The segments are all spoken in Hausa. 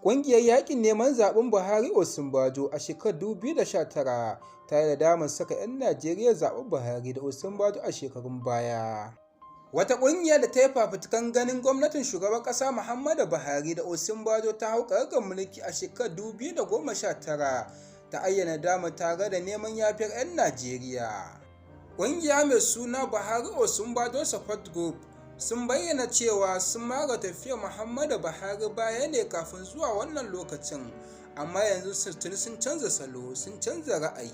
Ƙungiyar Yaƙin Neman Zaɓen Buhari Osinbajo a shekarar 2019 ta yi nadamar saka 'yan Najeriya zaɓen Buhari da Osinbajo a shekarun baya. Wata ƙungiya da ta yi fafutukar ganin gwamnatin shugaban ƙasa Muhammadu Buhari da Osinbajo ta hau ƙaragar mulki a shekarar 2019 ta ayyana nadamar tare da neman yafiyar 'yan Najeriya. Ƙungiya mai suna Buhari Osinbajo Support Group sun bayyana cewa sun mara tafiyar Muhammadu Buhari baya ne kafin zuwa wannan lokacin, amma yanzu sun canza salo, sun canza ra'ayi.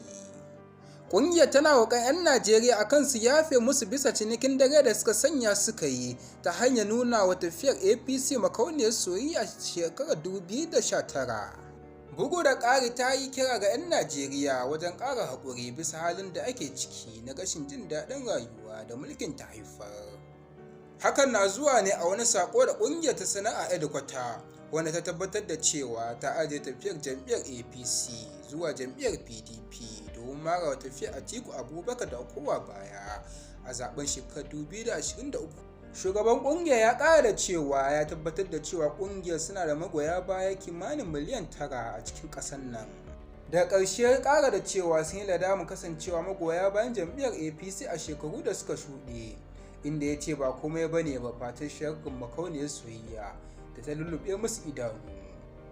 Ƙungiyar tana roƙon 'yan Najeriya akan su yafe musu bisa cinikin dare da suka sanya suka yi ta hanyar nuna wa tafiyar APC makauniyar soyayya a shekarar 2019. Bugu da ƙari ta yi kira ga 'yan Najeriya wajen ƙara haƙuri bisa halin da ake ciki na rashin jin daɗin rayuwa da mulkin ta haifar. Hakan na zuwa ne a wani saƙo da ƙungiyar ta sana'a Edukwata, wanda ta tabbatar da cewa ta ajiye tafiyar jam'iyyar APC zuwa jam'iyyar PDP domin mara wa tafiyar Atiku Abubakar da kowa baya a zaben shekarar 2023. Shugaban ƙungiyar ya ƙara da cewa ya tabbatar da cewa ƙungiyar suna da magoya baya kimanin miliyan 9 a cikin ƙasar nan. Daga ƙarshe ya ƙara da cewa sun yi nadamar kasancewa magoya bayan jam'iyyar APC a shekaru da suka shuɗe, inda ya ce ba komai ba ne ba fatar sharrin makauniyar soyayya da ta lullube musu idanu.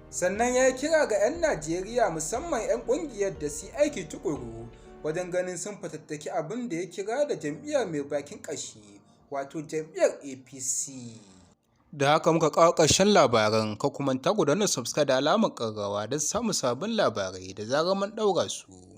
Sannan ya yi kira ga 'yan Najeriya musamman 'yan ƙungiyar da su aiki tukuru wajen ganin sun fatattaki abin da ya kira da jam'iyyar mai bakin ƙashi, wato jam'iyyar APC. Da haka muka kawo ƙarshen labaran, ka kuma ta gudanar subscribe da alamar ƙararrawa don samun sabbin labarai da zarar mun ɗaura su.